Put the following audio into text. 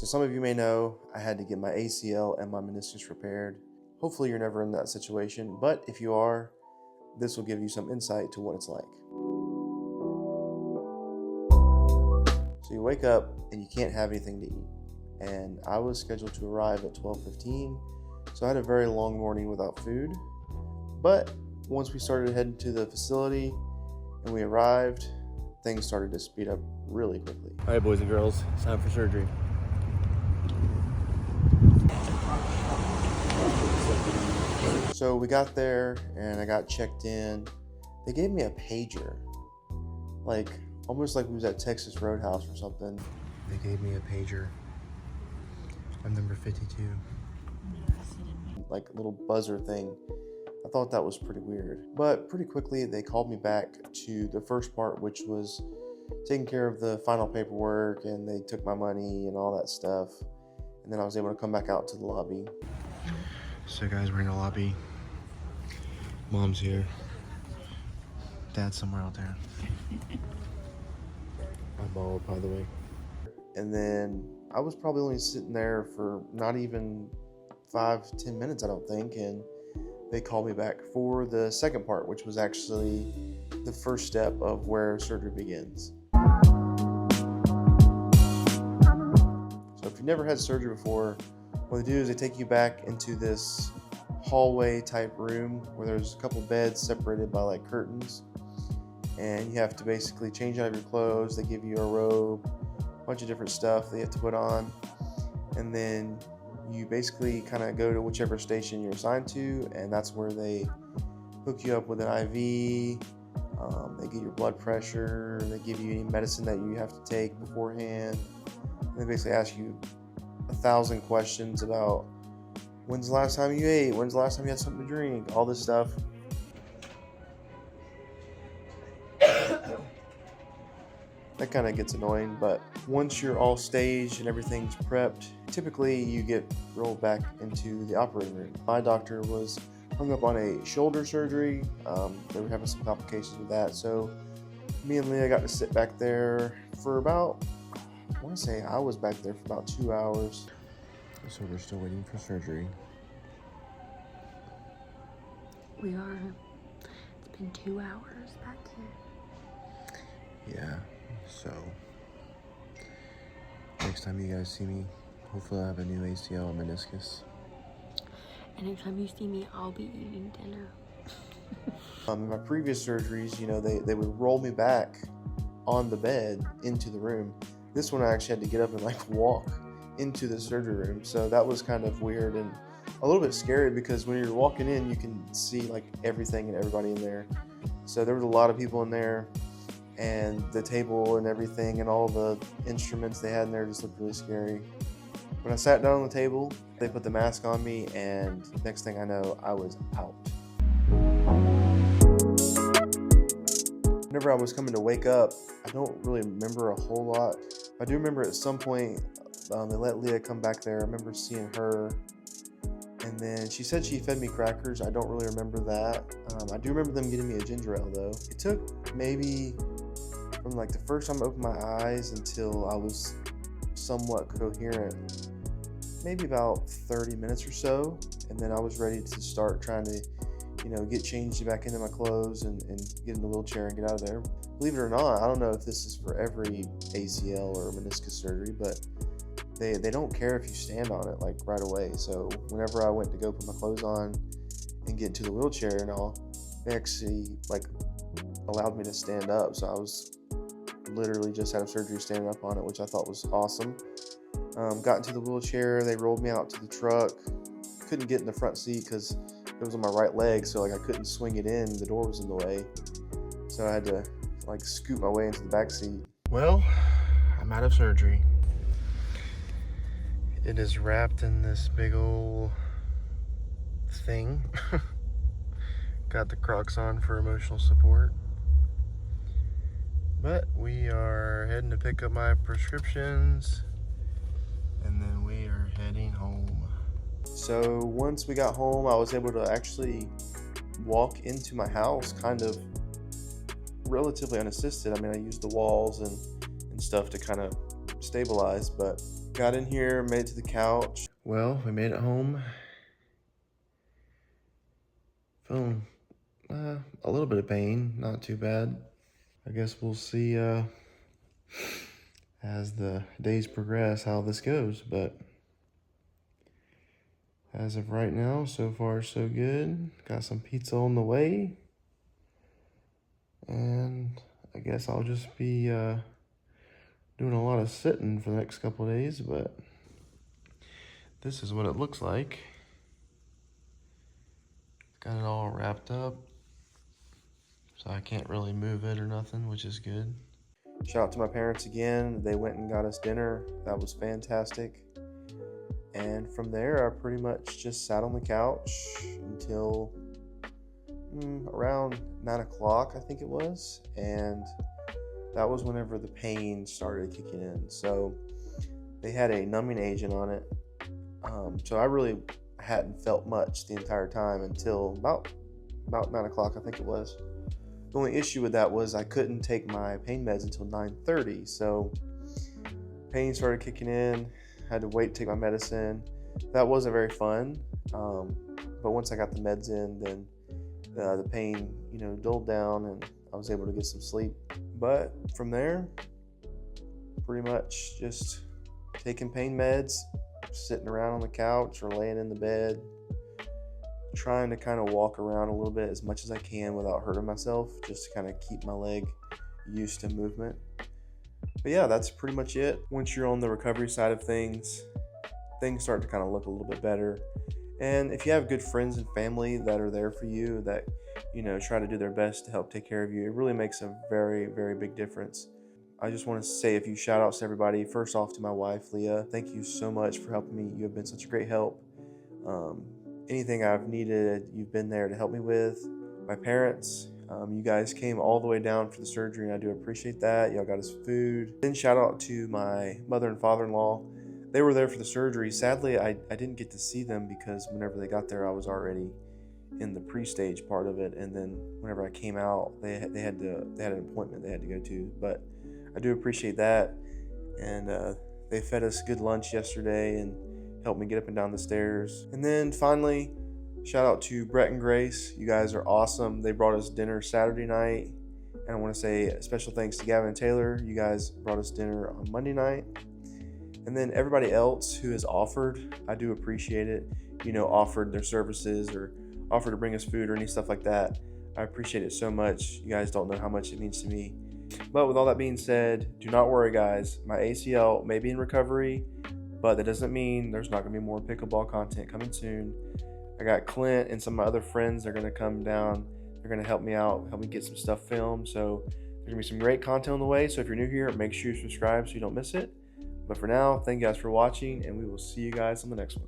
So some of you may know I had to get my ACL and my meniscus repaired. Hopefully you're never in that situation, but if you are, this will give you some insight to what it's like. So you wake up and you can't have anything to eat. And I was scheduled to arrive at 12:15, so I had a very long morning without food. But once we started heading to the facility and we arrived, things started to speed up really quickly. All right, boys and girls, it's time for surgery. So we got there and I got checked in. They gave me a pager, like almost like we was at Texas Roadhouse or something. They gave me a pager. I'm number 52. Like a little buzzer thing. I thought that was pretty weird. But pretty quickly they called me back to the first part, which was taking care of the final paperwork, and they took my money and all that stuff. And then I was able to come back out to the lobby. So guys, we're in the lobby. Mom's here. Dad's somewhere out there. My ball, by the way. And then I was probably only sitting there for not even 5-10 minutes, I don't think. And they called me back for the second part, which was actually the first step of where surgery begins. So if you've never had surgery before, what they do is they take you back into this hallway type room where there's a couple beds separated by like curtains, and you have to basically change out of your clothes. They give you a robe, a bunch of different stuff that you have to put on, and then you basically kind of go to whichever station you're assigned to, and that's where they hook you up with an IV. They get your blood pressure, they give you any medicine that you have to take beforehand, and they basically ask you 1,000 questions about when's the last time you ate, when's the last time you had something to drink, all this stuff. That kind of gets annoying, but once you're all staged and everything's prepped, typically you get rolled back into the operating room. My doctor was hung up on a shoulder surgery. They were having some complications with that, so me and Leah got to sit back there for about, I want to say I was back there for about 2 hours. So we're still waiting for surgery. We are. It's been 2 hours back here. Yeah, so next time you guys see me, hopefully I'll have a new ACL and meniscus. And next time you see me, I'll be eating dinner. My previous surgeries, you know, they would roll me back on the bed into the room. This one I actually had to get up and like walk into the surgery room, so that was kind of weird and a little bit scary, because when you're walking in you can see like everything and everybody in there. So there was a lot of people in there, and the table and everything and all the instruments they had in there just looked really scary. When I sat down on the table, they put the mask on me, and next thing I know, I was out. Whenever I was coming to wake up, I don't really remember a whole lot. I do remember at some point they let Leah come back there. I remember seeing her, and then she said she fed me crackers. I don't really remember that. I do remember them getting me a ginger ale though. It took maybe from like the first time I opened my eyes until I was somewhat coherent, maybe about 30 minutes or so, and then I was ready to start trying to, you know, get changed back into my clothes and get in the wheelchair and get out of there. Believe it or not, I don't know if this is for every ACL or meniscus surgery, but they don't care if you stand on it like right away. So whenever I went to go put my clothes on and get into the wheelchair and all, they actually like allowed me to stand up. So I was literally just out of surgery standing up on it, which I thought was awesome. Got into the wheelchair, they rolled me out to the truck. Couldn't get in the front seat because it was on my right leg, so like I couldn't swing it in, the door was in the way. So I had to like scoot my way into the back seat. Well, I'm out of surgery. It is wrapped in this big old thing. Got the Crocs on for emotional support. But we are heading to pick up my prescriptions, and then we are heading home. So once we got home, I was able to actually walk into my house kind of relatively unassisted. I mean, I used the walls and stuff to kind of stabilize, but Got in here, made it to the couch. Well, we made it home. Feeling a little bit of pain, not too bad. I guess we'll see as the days progress how this goes, but as of right now, so far so good. Got some pizza on the way, and I guess I'll just be doing a lot of sitting for the next couple of days, but this is what it looks like. Got it all wrapped up, so I can't really move it or nothing, which is good. Shout out to my parents again. They went and got us dinner. That was fantastic. And from there, I pretty much just sat on the couch until around 9 o'clock, I think it was. And that was whenever the pain started kicking in. So they had a numbing agent on it. So I really hadn't felt much the entire time until about 9 o'clock, I think it was. The only issue with that was I couldn't take my pain meds until 9:30. So pain started kicking in. Had to wait to take my medicine. That wasn't very fun. But once I got the meds in, then the pain, dulled down, and I was able to get some sleep. But from there, pretty much just taking pain meds, sitting around on the couch or laying in the bed, trying to kind of walk around a little bit as much as I can without hurting myself, just to kind of keep my leg used to movement. But yeah, that's pretty much it. Once you're on the recovery side of things start to kind of look a little bit better. And if you have good friends and family that are there for you, that try to do their best to help take care of you, it really makes a very, very big difference. I just want to say a few shout outs to everybody. First off, to my wife, Leah. Thank you so much for helping me. You have been such a great help. Anything I've needed, you've been there to help me with. My parents, you guys came all the way down for the surgery, and I do appreciate that. Y'all got us food. Then shout out to my mother and father-in-law. They were there for the surgery. Sadly, I didn't get to see them because whenever they got there, I was already in the pre-stage part of it. And then whenever I came out, they had an appointment they had to go to. But I do appreciate that. And they fed us good lunch yesterday and helped me get up and down the stairs. And then finally, shout out to Brett and Grace. You guys are awesome. They brought us dinner Saturday night. And I want to say a special thanks to Gavin and Taylor. You guys brought us dinner on Monday night. And then everybody else who has offered, I do appreciate it, offered their services or offered to bring us food or any stuff like that. I appreciate it so much. You guys don't know how much it means to me. But with all that being said, do not worry, guys. My ACL may be in recovery, but that doesn't mean there's not going to be more pickleball content coming soon. I got Clint and some of my other friends. They're going to come down. They're going to help me out, help me get some stuff filmed. So there's going to be some great content on the way. So if you're new here, make sure you subscribe so you don't miss it. But for now, thank you guys for watching, and we will see you guys on the next one.